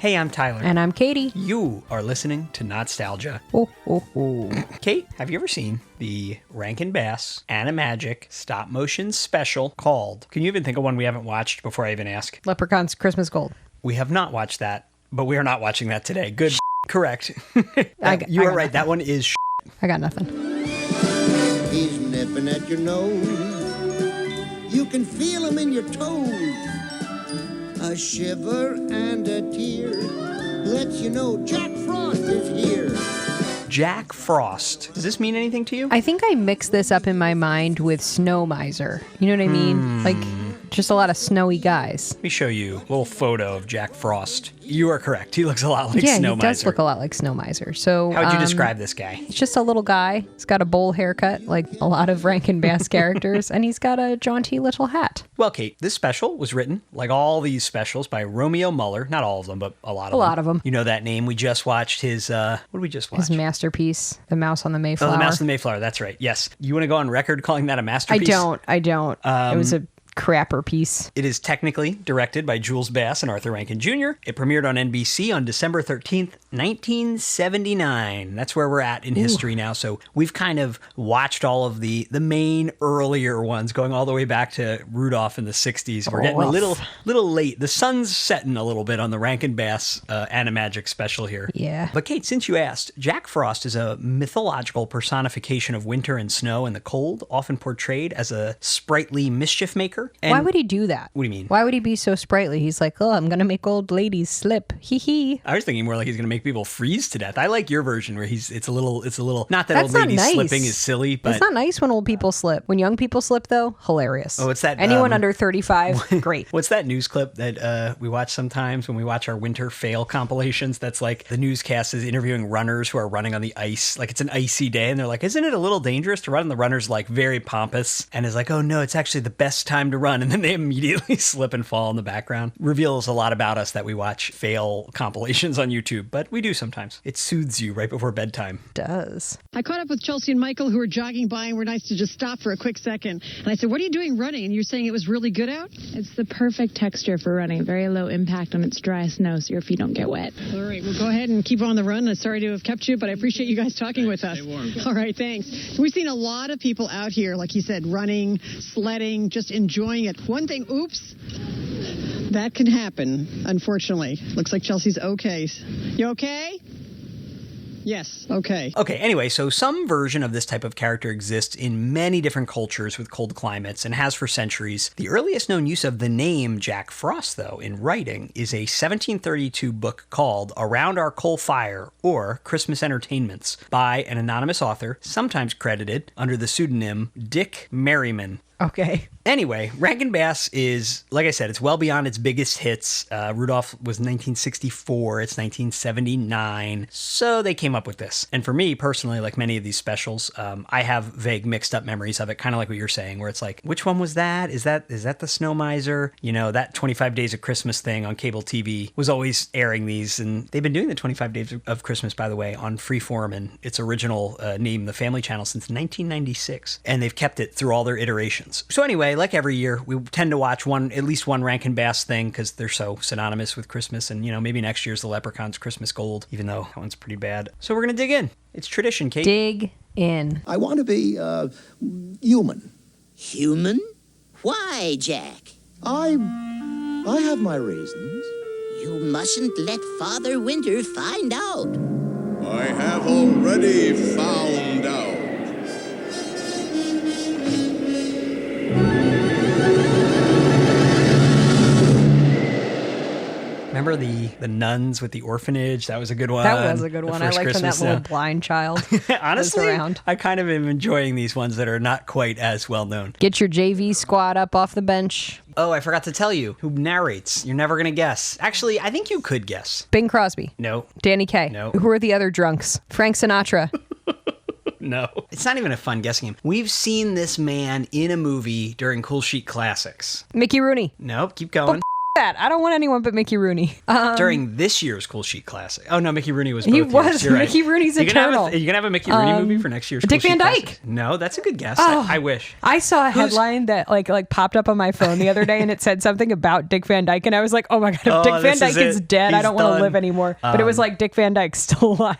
Hey, I'm Tyler. And I'm Katie. You are listening to Not-Stalgia. Oh, oh, oh. Kate, have you ever seen the Rankin-Bass Animagic stop-motion special called... Can you even think of one we haven't watched before I even ask? Leprechaun's Christmas Gold. We have not watched that, but we are not watching that today. Good. Correct. You are right. That one is I got nothing. He's nipping at your nose. You can feel him in your toes. A shiver and a tear lets you know Jack Frost is here. Jack Frost. Does this mean anything to you? I think I mixed this up in my mind with Snow Miser. You know what I mean? Like, just a lot of snowy guys. Let me show you a little photo of Jack Frost. You are correct. He looks a lot like Yeah, Snow he Miser. does look a lot like Snow Miser. So, How would you describe this guy? He's just a little guy. He's got a bowl haircut, like a lot of Rankin-Bass characters, and he's got a jaunty little hat. Well, Kate, this special was written, like all these specials, by Romeo Muller. Not all of them, but a lot of them. A lot of them. You know that name. We just watched his, what did we just watch? His masterpiece, The Mouse on the Mayflower. Oh, The Mouse on the Mayflower. That's right. Yes. You want to go on record calling that a masterpiece? I don't. It was a crapper piece. It is technically directed by Jules Bass and Arthur Rankin Jr. It premiered on NBC on December 13th, 1979. That's where we're at in history now. So we've kind of watched all of the main earlier ones, going all the way back to Rudolph in the 60s. We're getting a little late. The sun's setting a little bit on the Rankin-Bass Animagic special here. Yeah. But Kate, since you asked, Jack Frost is a mythological personification of winter and snow and the cold, often portrayed as a sprightly mischief maker. And why would he do that? What do you mean? Why would he be so sprightly? He's like, oh, I'm going to make old ladies slip. Hee hee. I was thinking more like he's going to make people freeze to death. I like your version where it's a little, not that That's old not ladies nice. slipping is silly, but. It's not nice when old people slip. When young people slip, though, hilarious. Oh, it's that. Anyone under 35, great. What's that news clip that we watch sometimes when we watch our winter fail compilations? That's like the newscast is interviewing runners who are running on the ice. Like it's an icy day and they're like, isn't it a little dangerous to run? And the runner's like very pompous and is like, oh no, it's actually the best time to run. And then they immediately slip and fall in the background. Reveals a lot about us that we watch fail compilations on YouTube, but we do sometimes. It soothes you right before bedtime. It does. I caught up with Chelsea and Michael who were jogging by and were nice to just stop for a quick second. And I said, what are you doing running? And you're saying it was really good out? It's the perfect texture for running. Very low impact on its dry snow, so your feet don't get wet. All right, well, go ahead and keep on the run. I'm sorry to have kept you, but I appreciate you guys talking with us. Stay warm. All right, thanks. We've seen a lot of people out here, like you said, running, sledding, just enjoying it. One thing, oops, that can happen, unfortunately. Looks like Chelsea's okay. You okay? Yes, okay. Okay, anyway, so some version of this type of character exists in many different cultures with cold climates and has for centuries. The earliest known use of the name Jack Frost, though, in writing is a 1732 book called Around Our Coal Fire, or Christmas Entertainments, by an anonymous author, sometimes credited under the pseudonym Dick Merriman. Okay. Anyway, Rankin-Bass is, like I said, it's well beyond its biggest hits. Rudolph was 1964, it's 1979, so they came up with this. And for me, personally, like many of these specials, I have vague mixed up memories of it, kind of like what you're saying, where it's like, which one was that? Is that the Snow Miser? You know, that 25 Days of Christmas thing on cable TV was always airing these, and they've been doing the 25 Days of Christmas, by the way, on Freeform and its original name, the Family Channel, since 1996, and they've kept it through all their iterations. So anyway, like every year, we tend to watch at least one Rankin-Bass thing because they're so synonymous with Christmas. And, you know, maybe next year's the Leprechaun's Christmas Gold, even though that one's pretty bad. So we're going to dig in. It's tradition, Kate. Dig in. I want to be human. Human? Why, Jack? I have my reasons. You mustn't let Father Winter find out. I have already found out. Remember the nuns with the orphanage? That was a good one. That was a good The one. I first liked when that Christmas, little blind child honestly, was around. I kind of am enjoying these ones that are not quite as well known. Get your JV squad up off the bench. Oh, I forgot to tell you who narrates. You're never going to guess. Actually, I think you could guess. Bing Crosby. No. Danny Kaye. No. Who are the other drunks? Frank Sinatra. No. It's not even a fun guessing game. We've seen this man in a movie during Cool Sheet Classics. Mickey Rooney. Nope, keep going. that. I don't want anyone but Mickey Rooney. During this year's Cool Sheet Classic. Oh, no, Mickey Rooney was both He years. was. You're right. Mickey Rooney's You're gonna eternal. have you going to have a Mickey Rooney movie for next year's Dick Cool Van Sheet Dyke. Classic? No, that's a good guess. Oh. I wish. I saw a headline that like popped up on my phone the other day, and it said something about Dick Van Dyke, and I was like, oh my god, if Dick Van this Dyke is dead, I He's don't want to done. live anymore. But it was like Dick Van Dyke's still alive.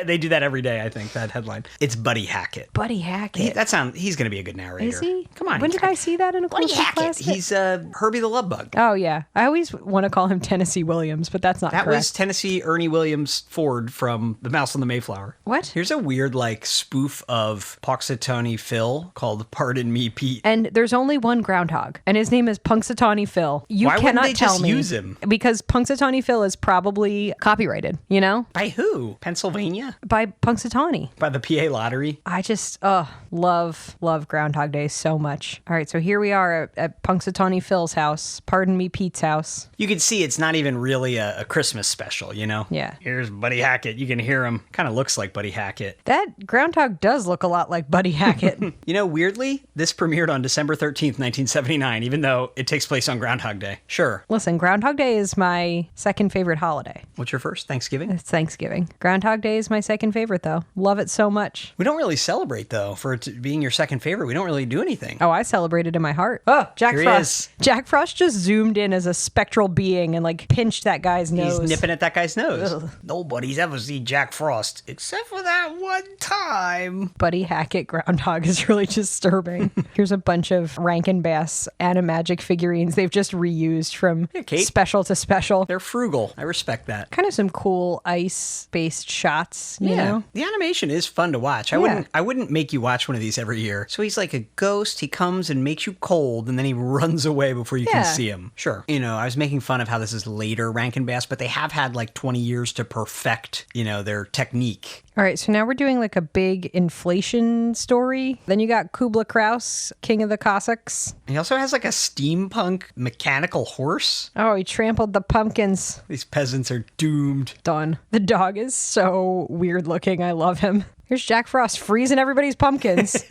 They do that every day, I think, that headline. It's Buddy Hackett. Buddy Hackett. He's going to be a good narrator. Is he? Come on. When did I see that in a Cool Buddy Sheet Hackett. Classic? He's Herbie the Love Bug. Oh yeah, I always want to call him Tennessee Williams, but that's not That correct. was Tennessee Ernie Williams Ford from The Mouse on the Mayflower. What? Here's a weird, spoof of Punxsutawney Phil called Pardon Me, Pete. And there's only one groundhog, and his name is Punxsutawney Phil. You Why wouldn't cannot they tell just me use him? Because Punxsutawney Phil is probably copyrighted. You know, By who? Pennsylvania? by Punxsutawney. By the PA Lottery? I just love Groundhog Day so much. All right, so here we are at Punxsutawney Phil's house. Pardon me, Pete's house. You can see it's not even really a Christmas special, you know? Yeah. Here's Buddy Hackett. You can hear him. Kind of looks like Buddy Hackett. That groundhog does look a lot like Buddy Hackett. You know, weirdly, this premiered on December 13th, 1979, even though it takes place on Groundhog Day. Sure. Listen, Groundhog Day is my second favorite holiday. What's your first? Thanksgiving? It's Thanksgiving. Groundhog Day is my second favorite, though. Love it so much. We don't really celebrate, though, for it being your second favorite. We don't really do anything. Oh, I celebrated in my heart. Oh, Jack Here he Frost. is. Jack Frost just zoomed in as a spectral being and pinched that guy's nose. He's nipping at that guy's nose. Ugh. Nobody's ever seen Jack Frost, except for that one time. Buddy Hackett groundhog is really disturbing. Here's a bunch of Rankin-Bass Animagic figurines they've just reused from Kate. special to special. They're frugal. I respect that. Kind of some cool ice-based shots, you know? The animation is fun to watch. I wouldn't make you watch one of these every year. So he's like a ghost. He comes and makes you cold, and then he runs away before you can see him. Sure. You know, I was making fun of how this is later Rankin-Bass, but they have had 20 years to perfect, their technique. All right, so now we're doing a big inflation story. Then you got Kubla Kraus, King of the Cossacks. He also has a steampunk mechanical horse. Oh, he trampled the pumpkins. These peasants are doomed. Done. The dog is so weird looking. I love him. Here's Jack Frost freezing everybody's pumpkins.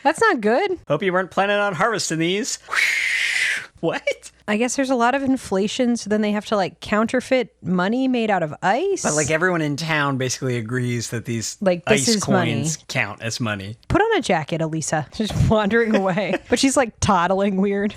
That's not good. Hope you weren't planning on harvesting these. What? I guess there's a lot of inflation, so then they have to counterfeit money made out of ice. But everyone in town basically agrees that these this ice is coins money. count as money. Put on a jacket, Elisa. She's wandering away. But she's toddling weird.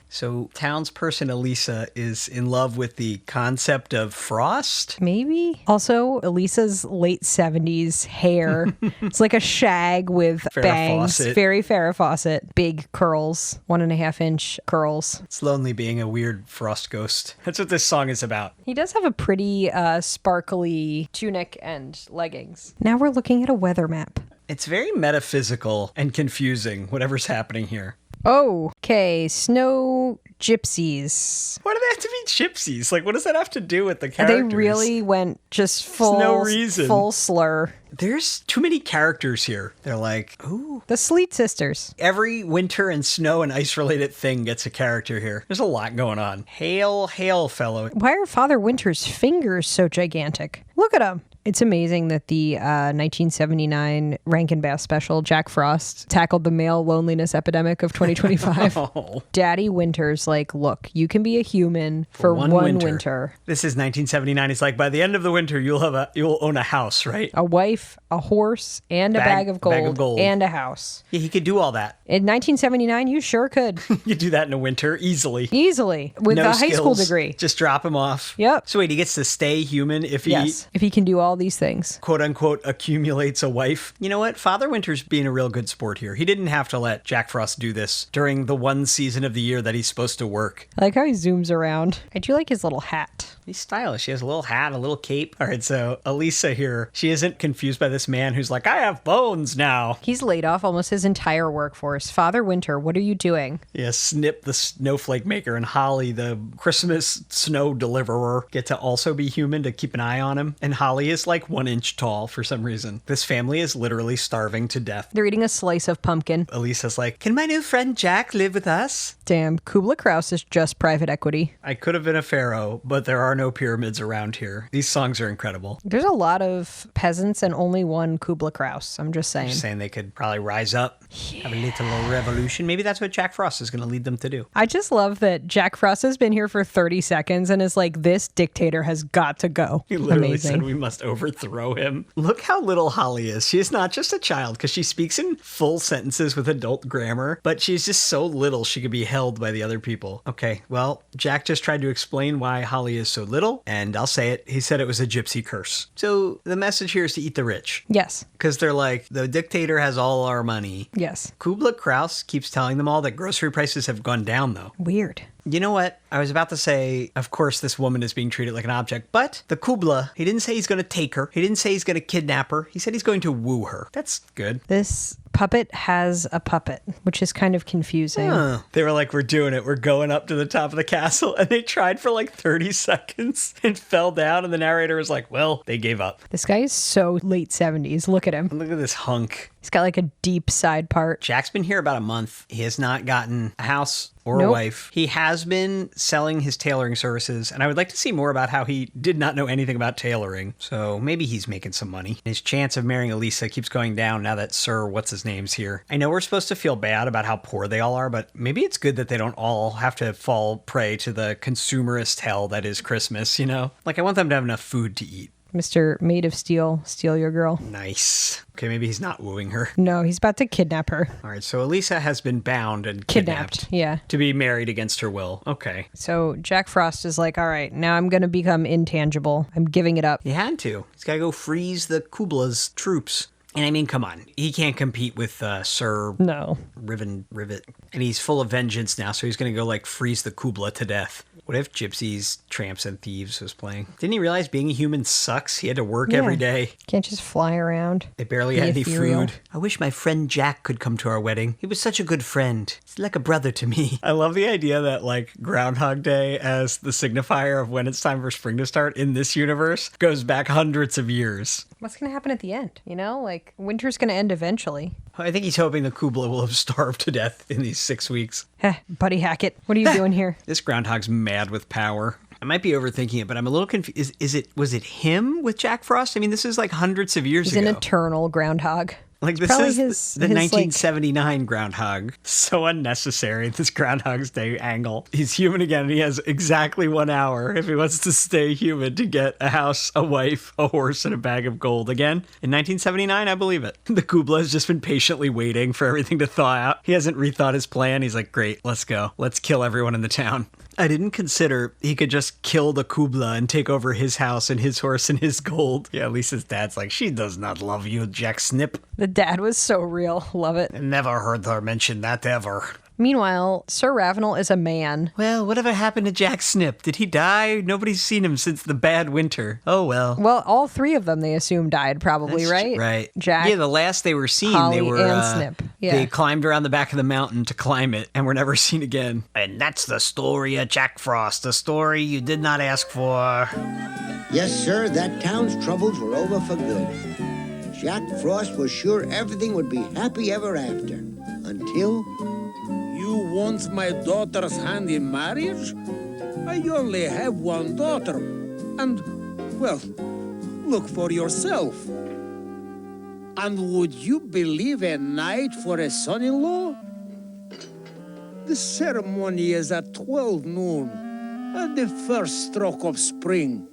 So townsperson Elisa is in love with the concept of frost. Maybe. Also, Elisa's late 70s hair. It's like a shag with Farrah bangs. Fawcett. Very Farrah Fawcett. Big curls. 1.5-inch curls. It's lonely being a weird frost ghost. That's what this song is about. He does have a pretty sparkly tunic and leggings. Now we're looking at a weather map. It's very metaphysical and confusing, whatever's happening here. Oh, okay. Snow gypsies. Why do they have to be gypsies? What does that have to do with the characters? They really went just full, no reason. full slur. There's too many characters here. They're ooh. The Sleet Sisters. Every winter and snow and ice related thing gets a character here. There's a lot going on. Hail, hail, fellow. Why are Father Winter's fingers so gigantic? Look at him. It's amazing that the 1979 Rankin-Bass special, Jack Frost, tackled the male loneliness epidemic of 2025. Oh. Daddy Winter's look, you can be a human for one winter. This is 1979. It's by the end of the winter, you'll own a house, right? A wife, a horse, and a bag of gold, and a house. Yeah, he could do all that. In 1979, you sure could. You do that in a winter easily. Easily. With No a high school skills. degree. Just drop him off. Yep. So wait, he gets to stay human if he, Yes, if he can do all these things. quote unquote, accumulates a wife. You know what? Father Winter's being a real good sport here. He didn't have to let Jack Frost do this during the one season of the year that he's supposed to work. I like how he zooms around. I do like his little hat. He's stylish. He has a little hat, a little cape. All right, so Elisa here, she isn't confused by this man who's I have bones now. He's laid off almost his entire workforce. Father Winter, what are you doing? Yeah, Snip, the snowflake maker, and Holly, the Christmas snow deliverer, get to also be human to keep an eye on him. And Holly is 1 inch tall for some reason. This family is literally starving to death. They're eating a slice of pumpkin. Elisa's can my new friend Jack live with us? Damn, Kubla Kraus is just private equity. I could have been a pharaoh, but there are are no pyramids around here. These songs are incredible. There's a lot of peasants and only one Kubla Kraus. I'm just saying. Just saying they could probably rise up, have a little revolution. Maybe that's what Jack Frost is going to lead them to do. I just love that Jack Frost has been here for 30 seconds and is like, this dictator has got to go. He literally Amazing. said we must overthrow him. Look how little Holly is. She is not just a child because she speaks in full sentences with adult grammar, but she's just so little she could be held by the other people. Okay, well, Jack just tried to explain why Holly is so little, and I'll say it. He said it was a gypsy curse. So the message here is to eat the rich. Yes. Because they're like, the dictator has all our money. Yes. Kubla Kraus keeps telling them all that grocery prices have gone down, though. Weird. You know what? I was about to say, of course, this woman is being treated like an object, but the Kubla, he didn't say he's going to take her. He didn't say he's going to kidnap her. He said he's going to woo her. That's good. This puppet has a puppet, which is kind of confusing. They were like, we're doing it. We're going up to the top of the castle. And they tried for like 30 seconds and fell down. And the narrator was like, well, they gave up. This guy is so late 70s. Look at him. Look at this hunk. He's got like a deep side part. Jack's been here about a month. He has not gotten a house or a Nope. wife. He has been selling his tailoring services, and I would like to see more about how he did not know anything about tailoring. So maybe he's making some money. His chance of marrying Elisa keeps going down now that Sir What's-His-Name's here. I know we're supposed to feel bad about how poor they all are, but maybe it's good that they don't all have to fall prey to the consumerist hell that is Christmas, you know? Like, I want them to have enough food to eat. Mr. Maid of Steel, steal your girl. Nice. Okay, maybe he's not wooing her. No, he's about to kidnap her. All right, so Elisa has been bound and kidnapped. Yeah. To be married against her will. Okay. So Jack Frost is like, all right, now I'm going to become intangible. I'm giving it up. He had to. He's got to go freeze the Kubla's troops. And I mean, come on. He can't compete with Sir No. Rivet. And he's full of vengeance now, so he's going to go, like, freeze the Kubla to death. What if Gypsies, Tramps, and Thieves was playing? Didn't he realize being a human sucks? He had to work every day. Can't just fly around. They barely Be had any ethereal. food. I wish my friend Jack could come to our wedding. He was such a good friend. He's like a brother to me. I love the idea that, like, Groundhog Day as the signifier of when it's time for spring to start in this universe goes back hundreds of years. What's going to happen at the end? You know, like winter's going to end eventually. I think he's hoping the Kubla will have starved to death in these 6 weeks. Heh, Buddy Hackett, what are you doing here? This groundhog's mad with power. I might be overthinking it, but I'm a little confused. Was it him with Jack Frost? I mean, this is like hundreds of years He's ago. an eternal groundhog. Like, this probably is the 1979 groundhog. So unnecessary, this Groundhog's Day angle. He's human again, and he has exactly 1 hour if he wants to stay human to get a house, a wife, a horse, and a bag of gold again. In 1979, I believe it. The Kubla has just been patiently waiting for everything to thaw out. He hasn't rethought his plan. He's like, great, let's go. Let's kill everyone in the town. I didn't consider he could just kill the Kubla and take over his house and his horse and his gold. Yeah, Lisa's dad's like, she does not love you, Jack Snip. The dad was so real. Love it. I never heard her mention that ever. Meanwhile, Sir Ravenel is a man. Well, whatever happened to Jack Snip? Did he die? Nobody's seen him since the bad winter. Oh, well. Well, all three of them, they assume, died probably, right? Right. Jack. Yeah, the last they were seen, Holly, they were and Snip. Yeah. They climbed around the back of the mountain to climb it and were never seen again. And that's the story of Jack Frost, the story you did not ask for. Yes, sir, that town's troubles were over for good. Jack Frost was sure everything would be happy ever after. Until... You want my daughter's hand in marriage? I only have one daughter. And, well, look for yourself. And would you believe a knight for a son-in-law? The ceremony is at 12 noon, at the first stroke of spring.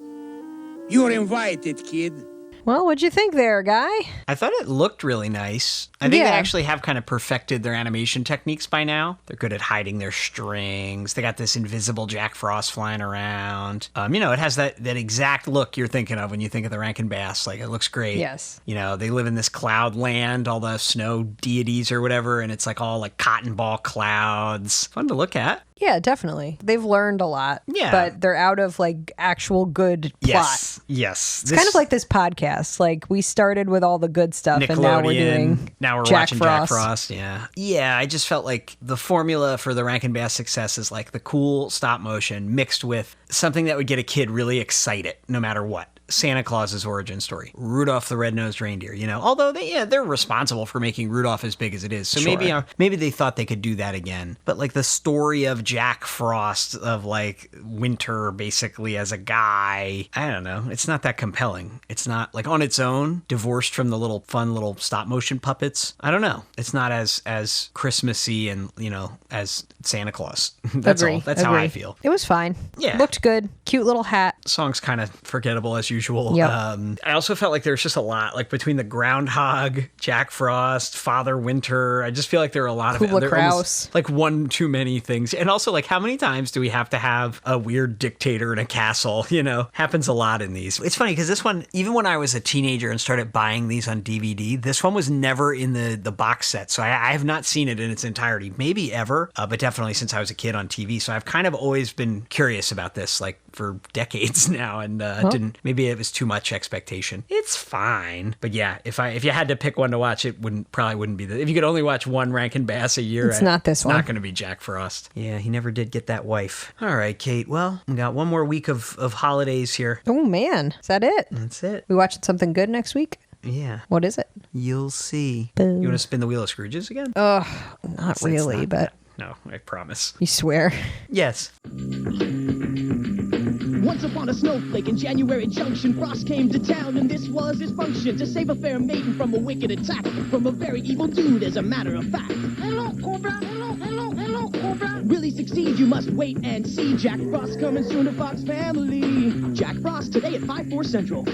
You're invited, kid. Well, what'd you think there, guy? I thought it looked really nice. I think Yeah. they actually have kind of perfected their animation techniques by now. They're good at hiding their strings. They got this invisible Jack Frost flying around. It has that exact look you're thinking of when you think of the Rankin-Bass. Like, it looks great. Yes. You know, they live in this cloud land, all the snow deities or whatever, and it's like all like cotton ball clouds. Fun to look at. Yeah, definitely. They've learned a lot. Yeah. But they're out of like actual good plot. Yes. It's kind of like this podcast. Like we started with all the good stuff and now we're doing Now we're Jack watching Frost. Jack Frost. Yeah. Yeah, I just felt like the formula for the Rankin-Bass success is like the cool stop motion mixed with something that would get a kid really excited no matter what. Santa Claus's origin story. Rudolph the Red-Nosed Reindeer, you know, although they're responsible for making Rudolph as big as it is. So maybe they thought they could do that again. But like the story of Jack Frost, of like winter basically as a guy, I don't know. It's not that compelling. It's not like on its own, divorced from the fun little stop motion puppets. I don't know. It's not as Christmassy and, you know, as Santa Claus. That's all. That's how I feel. It was fine. Yeah. Looked good. Cute little hat. Song's kind of forgettable as usual. Yep. I also felt like there's just a lot, like between the Groundhog, Jack Frost, Father Winter. I just feel like there are a lot Kubla of Kraus. like one too many things. And also, like, how many times do we have to have a weird dictator in a castle? You know, happens a lot in these. It's funny because this one, even when I was a teenager and started buying these on DVD, this one was never in the box set. So I have not seen it in its entirety, maybe ever, but definitely since I was a kid on TV. So I've kind of always been curious about this, like for decades now, and maybe it was too much expectation. It's fine, but yeah, if you had to pick one to watch, it probably wouldn't be if you could only watch one Rankin-Bass a year. It's not this one. It's not going to be Jack Frost. Yeah, he never did get that wife. All right, Kate. Well, we got one more week of holidays here. Oh man, is that it? That's it. We watching something good next week? Yeah. What is it? You'll see. Boom. You want to spin the wheel of Scrooges again? Not really, but no, I promise. You swear? Yes. Once upon a snowflake in January Junction, Frost came to town, and this was his function: to save a fair maiden from a wicked attack from a very evil dude, as a matter of fact. Hello, Cobra. Hello, Cobra. Really succeed, you must wait and see. Jack Frost coming soon to Fox Family. Jack Frost today at 5/4 Central.